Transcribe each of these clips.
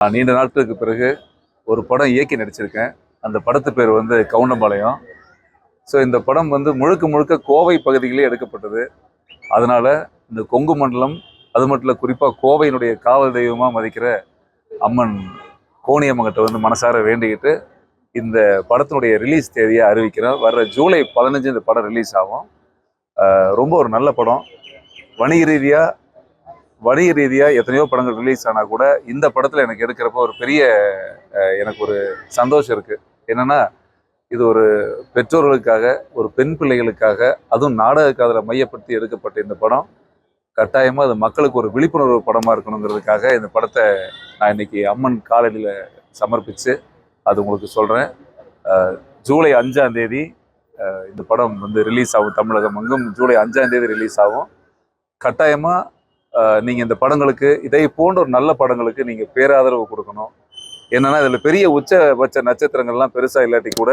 நீண்ட நாட்களுக்கு பிறகு ஒரு படம் இயக்கி நடிச்சிருக்கேன். அந்த படத்து பேர் வந்து கவுண்டம்பாளையம். ஸோ இந்த படம் வந்து முழுக்க முழுக்க கோவை பகுதியிலே எடுக்கப்பட்டது. அதனால இந்த கொங்கு மண்டலம், அது மட்டும் இல்லை, குறிப்பாக கோவையினுடைய காவல் தெய்வமாக மதிக்கிற அம்மன் கோணியம்மங்கிட்ட வந்து மனசார வேண்டிக்கிட்டு இந்த படத்தினுடைய ரிலீஸ் தேதியை அறிவிக்கிறோம். வர்ற ஜூலை 15 இந்த படம் ரிலீஸ் ஆகும். ரொம்ப ஒரு நல்ல படம். வணிக ரீதியாக எத்தனையோ படங்கள் ரிலீஸ் ஆனால் கூட இந்த படத்தில் எனக்கு எடுக்கிறப்ப ஒரு பெரிய எனக்கு ஒரு சந்தோஷம் இருக்குது. என்னென்னா, இது ஒரு பெற்றோர்களுக்காக, ஒரு பெண் பிள்ளைகளுக்காக, அதுவும் நாடக காதலை மையப்படுத்தி எடுக்கப்பட்ட இந்த படம் கட்டாயமாக அது மக்களுக்கு ஒரு விழிப்புணர்வு படமாக இருக்கணுங்கிறதுக்காக இந்த படத்தை நான் இன்னைக்கு அம்மன் காலடியில் சமர்ப்பித்து அது உங்களுக்கு சொல்கிறேன். ஜூலை 5ஆம் தேதி இந்த படம் வந்து ரிலீஸ் ஆகும். தமிழகம் எங்கும் ஜூலை 5ஆம் தேதி ரிலீஸ் ஆகும். கட்டாயமாக நீங்கள் இந்த படங்களுக்கு, இதை போன்ற ஒரு நல்ல படங்களுக்கு நீங்கள் பேராதரவு கொடுக்கணும். என்னன்னா, இதில் பெரிய உச்சபட்ச நட்சத்திரங்கள்லாம் பெருசாக இல்லாட்டி கூட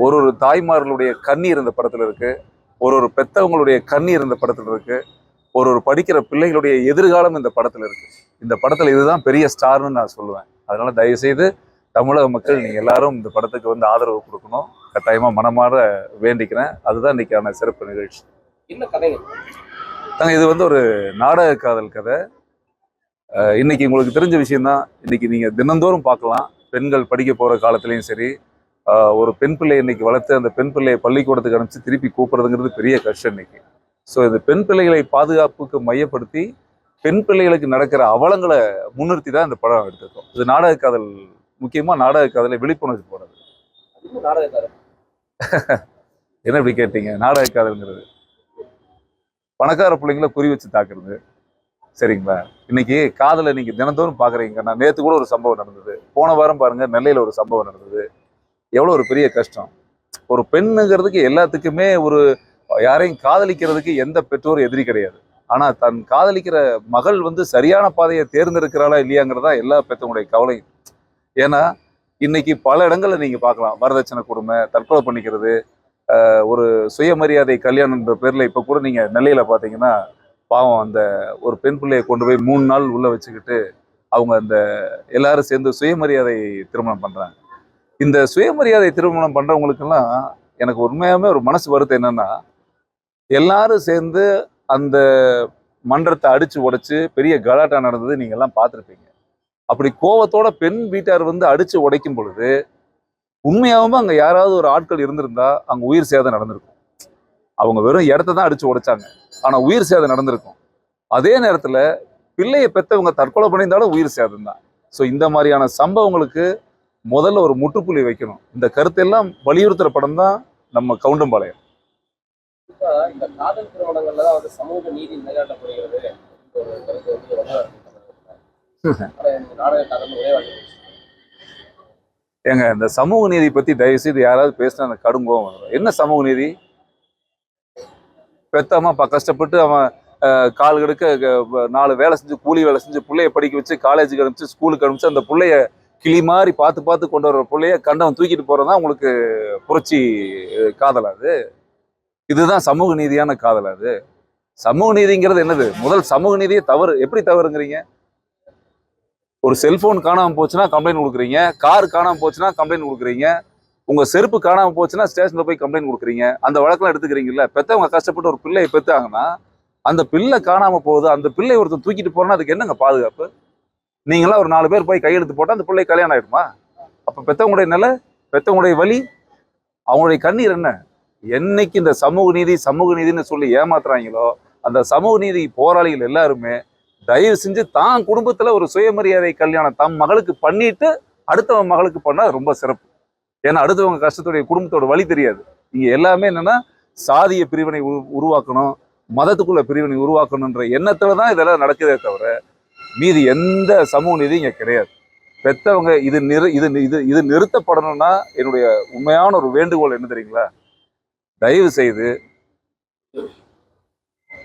ஒரு தாய்மார்களுடைய கண்ணீர் இந்த படத்தில் இருக்குது. ஒரு பெத்தவங்களுடைய கண்ணீர் இந்த படத்தில் இருக்குது. ஒரு படிக்கிற பிள்ளைகளுடைய எதிர்காலம் இந்த படத்தில் இருக்குது. இந்த படத்தில் இதுதான் பெரிய ஸ்டார்னு நான் சொல்லுவேன். அதனால் தயவுசெய்து தமிழக மக்கள் நீங்கள் எல்லாரும் இந்த படத்துக்கு வந்து ஆதரவு கொடுக்கணும். கட்டாயமாக மனமாற வேண்டிக்கிறேன். அதுதான் இன்னைக்கான சிறப்பு நிகழ்ச்சி. என்ன கதை? இது வந்து ஒரு நாடக காதல் கதை. இன்னைக்கு உங்களுக்கு தெரிஞ்ச விஷயம்தான். இன்னைக்கு நீங்கள் தினந்தோறும் பார்க்கலாம். பெண்கள் படிக்க போகிற காலத்துலேயும் சரி, ஒரு பெண் பிள்ளையை இன்னைக்கு வளர்த்து அந்த பெண் பிள்ளையை பள்ளிக்கூடத்துக்கு அனுப்பிச்சு திருப்பி கூப்பிட்றதுங்கிறது பெரிய கஷ்டம் இன்னைக்கு. ஸோ இந்த பெண் பிள்ளைகளை பாதுகாப்புக்கு மையப்படுத்தி பெண் பிள்ளைகளுக்கு நடக்கிற அவலங்களை முன்னிறுத்தி தான் இந்த படம் எடுத்திருக்கோம். இது நாடக காதல், முக்கியமாக நாடக காதலை விழிப்புணர்வு போனது. என்ன இப்படி கேட்டீங்க? நாடக காதல்ங்கிறது பணக்கார பிள்ளைங்கள குறி வச்சு தாக்குறது, சரிங்களா? இன்னைக்கு காதலை நீங்க தினந்தோறும் பாக்குறீங்க. நான் நேற்று கூட ஒரு சம்பவம் நடந்தது. போன வாரம் பாருங்க, நெல்லையில ஒரு சம்பவம் நடந்தது. எவ்வளவு ஒரு பெரிய கஷ்டம். ஒரு பெண்ணுங்கிறதுக்கு எல்லாத்துக்குமே யாரையும் காதலிக்கிறதுக்கு எந்த பெற்றோரும் எதிரி கிடையாது. ஆனா தன் காதலிக்கிற மகள் வந்து சரியான பாதையை தேர்ந்தெடுக்கிறாளா இல்லையாங்கிறதா எல்லா பெற்றவங்களுடைய கவலையும். ஏன்னா இன்னைக்கு பல இடங்கள்ல நீங்க பார்க்கலாம், வரதட்சணை கொடுமை, தற்கொலை பண்ணிக்கிறது, ஒரு சுயமரியாதை கல்யாணம்ன்ற பேர்ல இப்ப கூட நீங்க நெல்லையில பாத்தீங்கன்னா, பாவம் அந்த ஒரு பெண் பிள்ளையை கொண்டு போய் 3 நாள் உள்ள வச்சுக்கிட்டு அவங்க அந்த எல்லாரும் சேர்ந்து சுயமரியாதை திருமணம் பண்றாங்க. இந்த சுயமரியாதை திருமணம் பண்றவங்களுக்கெல்லாம் எனக்கு உண்மையாவே ஒரு மனசு வருத்தம் என்னன்னா, எல்லாரும் சேர்ந்து அந்த மன்றத்தை அடிச்சு உடைச்சு பெரிய கலாட்டா நடந்தது நீங்க எல்லாம் பார்த்துருப்பீங்க. அப்படி கோவத்தோட பெண் வீட்டார் வந்து அடிச்சு உடைக்கும் பொழுது உண்மையாகவும் அங்க யாராவது ஒரு ஆட்கள் இருந்திருந்தா அங்க உயிர் சேதம் நடந்திருக்கும். அவங்க வெறும் இடத்த தான் அடிச்சு உடைச்சாங்க, ஆனா உயிர் சேதம் நடந்திருக்கும். அதே நேரத்துல பிள்ளையை பெற்றவங்க தற்கொலை பண்ணியிருந்தாலும் உயிர் சேதம் தான். ஸோ இந்த மாதிரியான சம்பவங்களுக்கு முதல்ல ஒரு முற்றுப்புள்ளி வைக்கணும். இந்த கருத்தெல்லாம் வலியுறுத்துற படம் தான் நம்ம கவுண்டம்பாளையம். இந்த காதல் திருமணங்கள்ல தான் வந்து சமூக நீதி நிலைநாட்டப்படுகிறது. ஏங்க, இந்த சமூக நீதி பத்தி தயவு செய்து யாராவது பேசினா அந்த கடுங்கோம் வரும். என்ன சமூக நீதி? பெத்தம்மா கஷ்டப்பட்டு அவன் கால் கெடுக்க 4 வேலை செஞ்சு, கூலி வேலை செஞ்சு பிள்ளைய படிக்க வச்சு காலேஜுக்கு அனுப்பிச்சு ஸ்கூலுக்கு அனுப்பிச்சு அந்த பிள்ளைய கிளி மாதிரி பார்த்து கொண்டு வர்ற பிள்ளைய கண்டவன் தூக்கிட்டு போறதா உங்களுக்கு புரட்சி காதலாது? இதுதான் சமூக நீதியான காதலாது? சமூக நீதிங்கிறது என்னது? முதல் சமூக நீதியே தவறு. எப்படி தவறுங்கிறீங்க? ஒரு செல்போன் காணாம போச்சுன்னா கம்ப்ளைண்ட் கொடுக்குறீங்க, கார் காணாம போச்சுன்னா கம்ப்ளைண்ட் கொடுக்குறீங்க, உங்க செருப்பு காணாம போச்சுன்னா ஸ்டேஷன்ல போய் கம்ப்ளைண்ட் கொடுக்குறீங்க. அந்த வழக்கெல்லாம் எடுத்துக்கிறீங்கல்ல. பெத்தவங்க கஷ்டப்பட்டு ஒரு பிள்ளையை பெத்தாங்கன்னா அந்த பிள்ளை காணாம போகுது, அந்த பிள்ளை ஒருத்தர் தூக்கிட்டு போறோன்னா அதுக்கு என்னங்க பாதுகாப்பு? நீங்களாம் ஒரு 4 பேர் போய் கையெழுத்து போட்டா அந்த பிள்ளை கல்யாணம் ஆயிடுமா? அப்ப பெத்தவங்களுடைய நிலை, பெத்தவங்களுடைய வலி, அவங்களுடைய கண்ணீர் என்ன? என்னைக்கு இந்த சமூக நீதின்னு சொல்லி ஏமாத்துறாங்களோ அந்த சமூக நீதி போராளிகள் எல்லாருமே தயவு செஞ்சு தான் குடும்பத்துல ஒரு சுயமரியாதை கல்யாணம் தம் மகளுக்கு பண்ணிட்டு அடுத்தவங்க மகளுக்கு பண்ணா ரொம்ப சிறப்பு. ஏன்னா அடுத்தவங்க கஷ்டத்துடைய குடும்பத்தோட வழி தெரியாது. இங்க எல்லாமே என்னன்னா, சாதிய பிரிவினை உருவாக்கணும், மதத்துக்குள்ள பிரிவினை உருவாக்கணுன்ற எண்ணத்துலதான் இதெல்லாம் நடக்குதே தவிர மீதி எந்த சமூக நீதி இங்க கிடையாது. பெத்தவங்க இது நிறுத்தப்படணும்னா என்னுடைய உண்மையான ஒரு வேண்டுகோள் என்ன தெரியுங்களா? தயவு செய்து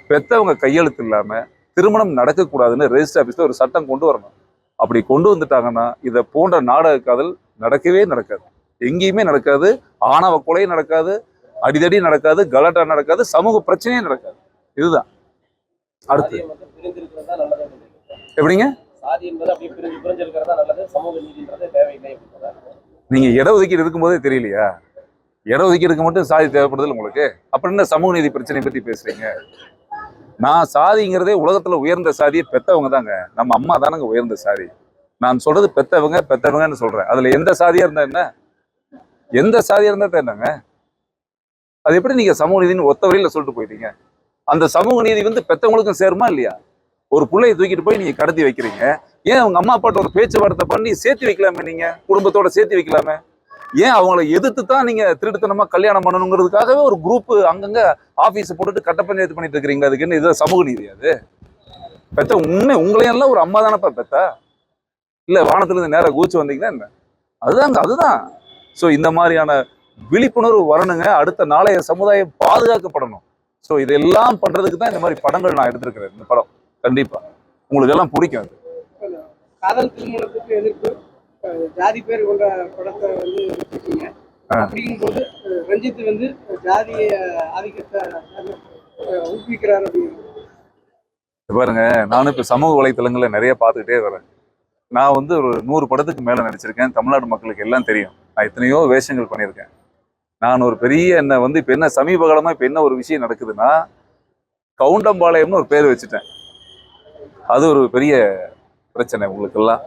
பெத்தவங்க கையெழுத்து இல்லாம திருமணம் நடக்கக்கூடாதுன்னு ரெஜிஸ்டர் ஆபீஸ்ல ஒரு சட்டம் கொண்டு வரணும். அப்படி கொண்டு வந்துட்டாங்கன்னா இதை போன்ற நாடக காதல் நடக்கவே நடக்காது, எங்கேயுமே நடக்காது. ஆணவ கொலையும் நடக்காது, அடிதடி நடக்காது, கலாட்டா நடக்காது, சமூக பிரச்சனையும் நடக்காது. இதுதான் அடுத்து. எப்படிங்க? சாதி என்பது அப்படியே பிரிஞ்சிருக்கிறதா நல்லது, சமூக நீதின்றது தேவையில்லை அப்படின்றதா? நீங்க இடஒதுக்கீடு இருக்கும்போதே தெரியலையா? இடஒதுக்கீடுக்கு மட்டும் சாதி தேவைப்படுது உங்களுக்கு. அப்புறம் என்ன சமூக நீதி பிரச்சனை பத்தி பேசுறீங்க? நான் சாதிங்கிறதே உலகத்துல உயர்ந்த சாதியை பெத்தவங்க தாங்க. நம்ம அம்மா தானங்க உயர்ந்த சாதி. நான் சொல்றது பெத்தவங்கன்னு சொல்றேன். அதுல எந்த சாதியா இருந்தா என்ன? எந்த சாதியா இருந்தா என்னங்க? அது எப்படி நீங்க சமூக நீதினு ஒத்த வழியில சொல்லிட்டு போயிட்டீங்க? அந்த சமூக நீதி வந்து பெத்தவங்களுக்கும் சேருமா இல்லையா? ஒரு பிள்ளையை தூக்கிட்டு போய் நீங்க கடத்தி வைக்கிறீங்க. ஏன் அவங்க அம்மா அப்பாட்ட ஒரு பேச்சுவார்த்தை பண்ணி சேர்த்து வைக்கலாமே? நீங்க குடும்பத்தோட சேர்த்து வைக்கலாமே? ஏன் அவங்கள எதிர்த்து தான் நீங்க திருட்டுத்தனமா கல்யாணம் பண்ணணுங்கிறதுக்காகவே ஒரு குரூப் அங்கங்க ஆபீஸ் போட்டுட்டு கட்ட பஞ்சாயத்து பண்ணிட்டு இருக்கிறீங்க? அதுக்கு என்ன இது சமூக நீதி? அது பெத்த உங்களையெல்லாம் ஒரு அம்மா தானப்பா பெத்தா? இல்ல வானத்துல இருந்து நேரா கூச்சு வந்தீங்கன்னா என்ன? அதுதான். சோ இந்த மாதிரியான விழிப்புணர்வு வரணுங்க. அடுத்த நாளைய சமுதாயம் பாதுகாக்கப்படணும். சோ இதெல்லாம் பண்றதுக்கு தான் இந்த மாதிரி படங்கள் நான் எடுத்திருக்கிறேன். இந்த படம் கண்டிப்பா உங்களுக்கு எல்லாம் பிடிக்கும். அது காதல் திருமணத்துக்கு எதிர்ப்பு ஜாதி பேர் கொண்ட படத்தை வந்து வச்சிருக்கீங்க. அப்படிங்கும்போது ரஞ்சித் வந்து ஜாதிய ஆதிக்கத்தை ஊக்குவிக்கிறார் அப்படின்னு பாருங்க, நானும் இப்ப சமூக வலைத்தளங்கள்ல நிறைய பார்த்துக்கிட்டே வரேன். நான் வந்து ஒரு 100 படத்துக்கு மேல நடிச்சிருக்கேன். தமிழ்நாடு மக்களுக்கு எல்லாம் தெரியும். நான் எத்தனையோ வேஷங்கள் பண்ணியிருக்கேன். நான் ஒரு பெரிய என்ன வந்து இப்ப என்ன சமீப காலமா இப்ப என்ன ஒரு விஷயம் நடக்குதுன்னா, கவுண்டம்பாளையம்னு ஒரு பேர் வச்சுட்டேன். அது ஒரு பெரிய பிரச்சனை உங்களுக்கு எல்லாம்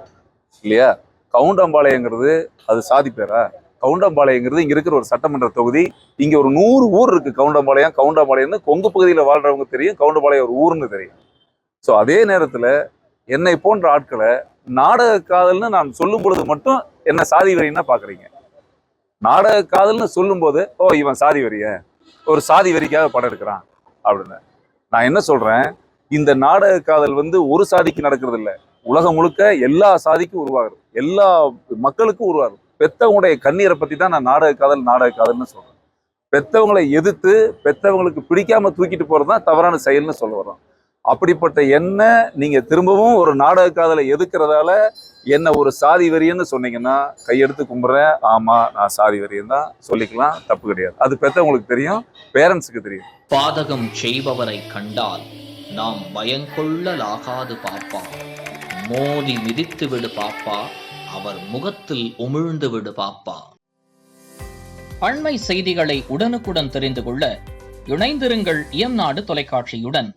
இல்லையா? கவுண்டம்பாளையங்கிறது அது சாதி பேரா? கவுண்டம்பாளையங்கிறது இங்க இருக்கிற ஒரு சட்டமன்ற தொகுதி. இங்க ஒரு 100 ஊர் இருக்கு. கவுண்டம்பாளையம்னு கொங்கு பகுதியில வாழ்றவங்க தெரியும். கவுண்டம்பாளையம் ஒரு ஊர்னு தெரியும். ஸோ அதே நேரத்துல என்னை போன்ற ஆட்களை நாடக காதல்னு நான் சொல்லும் பொழுது மட்டும் என்ன சாதி வெறின்னா பாக்குறீங்க. நாடக காதல்னு சொல்லும் போது ஓ இவன் சாதி வெறிய, ஒரு சாதி வெறிக்காக படம் எடுக்கிறான் அப்படின்னு. நான் என்ன சொல்றேன், இந்த நாடக காதல் வந்து ஒரு சாதிக்கு நடக்கிறது இல்லை, உலகம் முழுக்க எல்லா சாதிக்கும் உருவாகுது, எல்லா மக்களுக்கும் உருவாகுது. பெத்தவங்களுடைய கண்ணீரை பத்தி தான் நான் நாடக காதல்னு சொல்றேன். பெத்தவங்களை எதிர்த்து பெத்தவங்களுக்கு பிடிக்காம தூக்கிட்டு போறதுதான் தவறான செயல்னு சொல்ல வரோம். அப்படிப்பட்ட என்ன நீங்க திரும்பவும் ஒரு நாடக காதலை எதிர்க்கிறதால என்ன ஒரு சாதி வெறியன்னு சொன்னீங்கன்னா கையெடுத்து கும்பிட்றேன். ஆமா நான் சாதி வெறியன் தான் சொல்லிக்கலாம், தப்பு கிடையாது. அது பெத்தவங்களுக்கு தெரியும், பேரண்ட்ஸுக்கு தெரியும். பாதகம் செய்பவரை கண்டால் நாம் பயங்கொள்ளலாகாது பாப்பா, மோதி மிதித்து விடு பாப்பா, அவர் முகத்தில் உமிழ்ந்து விடு பாப்பா. அண்மை செய்திகளை உடனுக்குடன் தெரிந்து கொள்ள இணைந்திருங்கள் இயம்நாடு தொலைக்காட்சியுடன்.